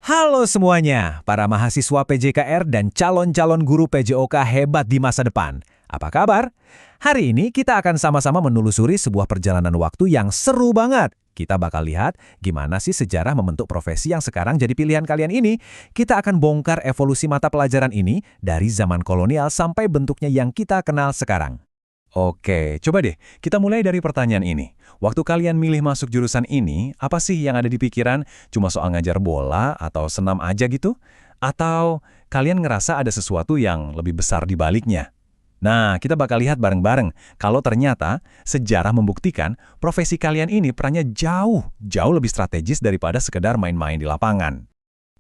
Halo semuanya, para mahasiswa PJKR dan calon-calon guru PJOK hebat di masa depan. Apa kabar? Hari ini kita akan sama-sama menelusuri sebuah perjalanan waktu yang seru banget. Kita bakal lihat gimana sih sejarah membentuk profesi yang sekarang jadi pilihan kalian ini. Kita akan bongkar evolusi mata pelajaran ini dari zaman kolonial sampai bentuknya yang kita kenal sekarang. Oke, coba deh kita mulai dari pertanyaan ini. Waktu kalian milih masuk jurusan ini, apa sih yang ada di pikiran? Cuma soal ngajar bola atau senam aja gitu? Atau kalian ngerasa ada sesuatu yang lebih besar di baliknya? Nah, kita bakal lihat bareng-bareng kalau ternyata sejarah membuktikan profesi kalian ini perannya jauh lebih strategis daripada sekedar main-main di lapangan.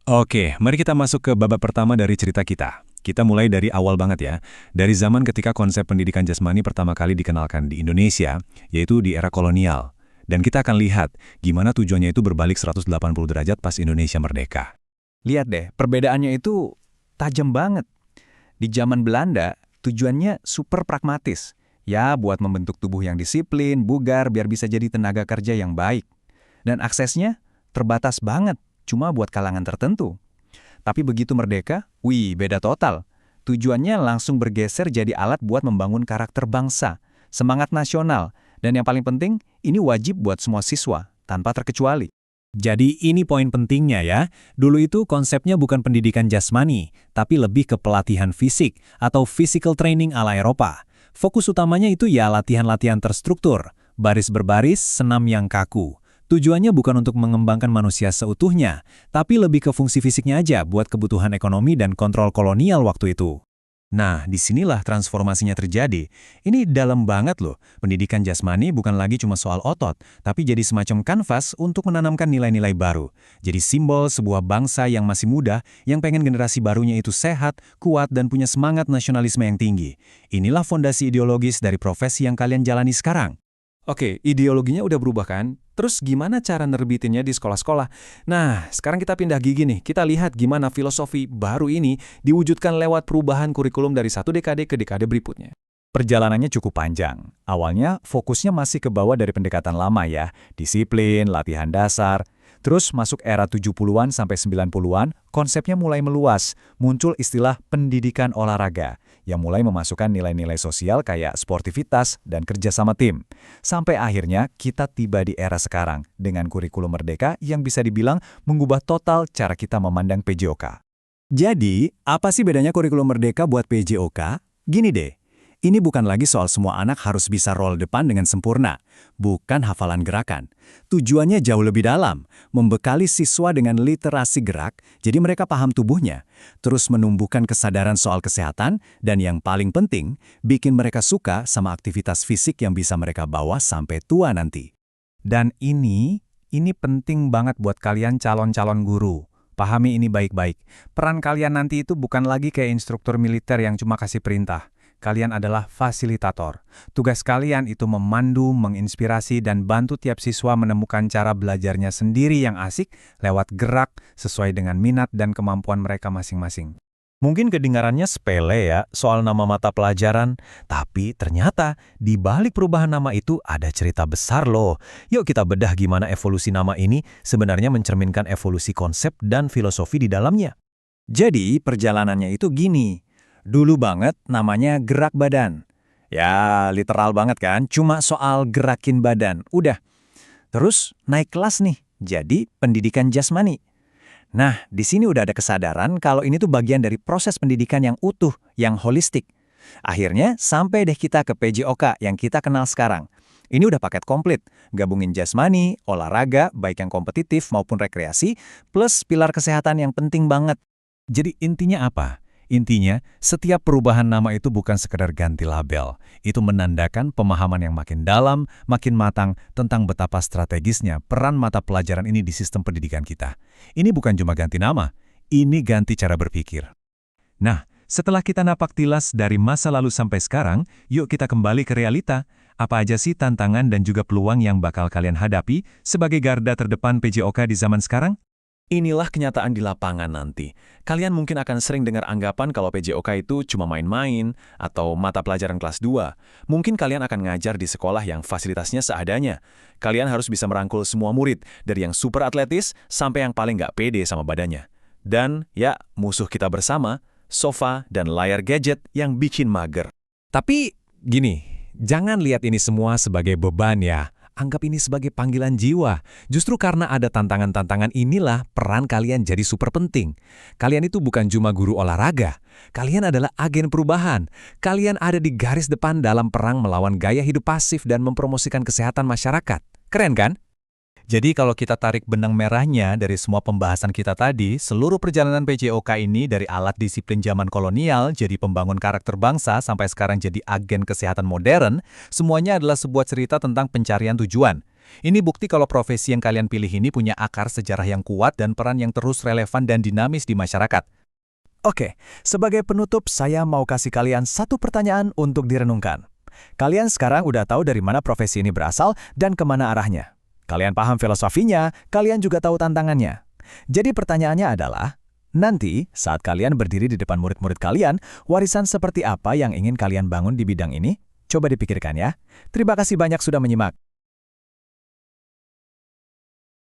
Oke, mari kita masuk ke babak pertama dari cerita kita. Kita mulai dari awal banget ya, dari zaman ketika konsep pendidikan jasmani pertama kali dikenalkan di Indonesia, yaitu di era kolonial. Dan kita akan lihat gimana tujuannya itu berbalik 180 derajat pas Indonesia merdeka. Lihat deh, perbedaannya itu tajam banget. Di zaman Belanda, tujuannya super pragmatis. Ya, buat membentuk tubuh yang disiplin, bugar, biar bisa jadi tenaga kerja yang baik. Dan aksesnya terbatas banget, cuma buat kalangan tertentu. Tapi begitu merdeka, beda total. Tujuannya langsung bergeser jadi alat buat membangun karakter bangsa, semangat nasional, dan yang paling penting, ini wajib buat semua siswa, tanpa terkecuali. Jadi ini poin pentingnya ya. Dulu itu konsepnya bukan pendidikan jasmani, tapi lebih ke pelatihan fisik atau physical training ala Eropa. Fokus utamanya itu ya latihan-latihan terstruktur, baris berbaris, senam yang kaku. Tujuannya bukan untuk mengembangkan manusia seutuhnya, tapi lebih ke fungsi fisiknya aja buat kebutuhan ekonomi dan kontrol kolonial waktu itu. Nah, disinilah transformasinya terjadi. Ini dalam banget loh. Pendidikan jasmani bukan lagi cuma soal otot, tapi jadi semacam kanvas untuk menanamkan nilai-nilai baru. Jadi simbol sebuah bangsa yang masih muda, yang pengen generasi barunya itu sehat, kuat, dan punya semangat nasionalisme yang tinggi. Inilah fondasi ideologis dari profesi yang kalian jalani sekarang. Oke, ideologinya udah berubah kan? Terus gimana cara nerbitinnya di sekolah-sekolah? Nah, sekarang kita pindah gigi nih. Kita lihat gimana filosofi baru ini diwujudkan lewat perubahan kurikulum dari satu dekade ke dekade berikutnya. Perjalanannya cukup panjang. Awalnya fokusnya masih ke bawah dari pendekatan lama ya. Disiplin, latihan dasar. Terus masuk era 70-an sampai 90-an, konsepnya mulai meluas. Muncul istilah pendidikan olahraga, yang mulai memasukkan nilai-nilai sosial kayak sportivitas dan kerjasama tim. Sampai akhirnya kita tiba di era sekarang, dengan kurikulum merdeka yang bisa dibilang mengubah total cara kita memandang PJOK. Jadi, apa sih bedanya kurikulum merdeka buat PJOK? Gini deh. Ini bukan lagi soal semua anak harus bisa roll depan dengan sempurna, bukan hafalan gerakan. Tujuannya jauh lebih dalam, membekali siswa dengan literasi gerak, jadi mereka paham tubuhnya, terus menumbuhkan kesadaran soal kesehatan, dan yang paling penting, bikin mereka suka sama aktivitas fisik yang bisa mereka bawa sampai tua nanti. Dan ini penting banget buat kalian calon-calon guru. Pahami ini baik-baik. Peran kalian nanti itu bukan lagi kayak instruktur militer yang cuma kasih perintah. Kalian adalah fasilitator. Tugas kalian itu memandu, menginspirasi, dan bantu tiap siswa menemukan cara belajarnya sendiri yang asik lewat gerak sesuai dengan minat dan kemampuan mereka masing-masing. Mungkin kedengarannya sepele ya soal nama mata pelajaran, tapi ternyata di balik perubahan nama itu ada cerita besar loh. Yuk kita bedah gimana evolusi nama ini sebenarnya mencerminkan evolusi konsep dan filosofi di dalamnya. Jadi perjalanannya itu gini. Dulu banget namanya gerak badan. Ya, literal banget kan, cuma soal gerakin badan. Udah. Terus naik kelas nih, jadi pendidikan jasmani. Nah, di sini udah ada kesadaran kalau ini tuh bagian dari proses pendidikan yang utuh, yang holistik. Akhirnya sampai deh kita ke PJOK yang kita kenal sekarang. Ini udah paket komplit, gabungin jasmani, olahraga, baik yang kompetitif maupun rekreasi, plus pilar kesehatan yang penting banget. Jadi intinya apa? Intinya, setiap perubahan nama itu bukan sekedar ganti label. Itu menandakan pemahaman yang makin dalam, makin matang tentang betapa strategisnya peran mata pelajaran ini di sistem pendidikan kita. Ini bukan cuma ganti nama, ini ganti cara berpikir. Nah, setelah kita napak tilas dari masa lalu sampai sekarang, yuk kita kembali ke realita. Apa aja sih tantangan dan juga peluang yang bakal kalian hadapi sebagai garda terdepan PJOK di zaman sekarang? Inilah kenyataan di lapangan nanti. Kalian mungkin akan sering dengar anggapan kalau PJOK itu cuma main-main atau mata pelajaran kelas 2. Mungkin kalian akan ngajar di sekolah yang fasilitasnya seadanya. Kalian harus bisa merangkul semua murid, dari yang super atletis sampai yang paling nggak pede sama badannya. Dan ya, musuh kita bersama, sofa dan layar gadget yang bikin mager. Tapi gini, jangan lihat ini semua sebagai beban ya. Anggap ini sebagai panggilan jiwa. Justru karena ada tantangan-tantangan inilah peran kalian jadi super penting. Kalian itu bukan cuma guru olahraga. Kalian adalah agen perubahan. Kalian ada di garis depan dalam perang melawan gaya hidup pasif dan mempromosikan kesehatan masyarakat. Keren kan? Jadi kalau kita tarik benang merahnya dari semua pembahasan kita tadi, seluruh perjalanan PJOK ini dari alat disiplin zaman kolonial jadi pembangun karakter bangsa sampai sekarang jadi agen kesehatan modern, semuanya adalah sebuah cerita tentang pencarian tujuan. Ini bukti kalau profesi yang kalian pilih ini punya akar sejarah yang kuat dan peran yang terus relevan dan dinamis di masyarakat. Oke, sebagai penutup saya mau kasih kalian satu pertanyaan untuk direnungkan. Kalian sekarang udah tahu dari mana profesi ini berasal dan kemana arahnya. Kalian paham filosofinya, kalian juga tahu tantangannya. Jadi pertanyaannya adalah, nanti saat kalian berdiri di depan murid-murid kalian, warisan seperti apa yang ingin kalian bangun di bidang ini? Coba dipikirkan ya. Terima kasih banyak sudah menyimak.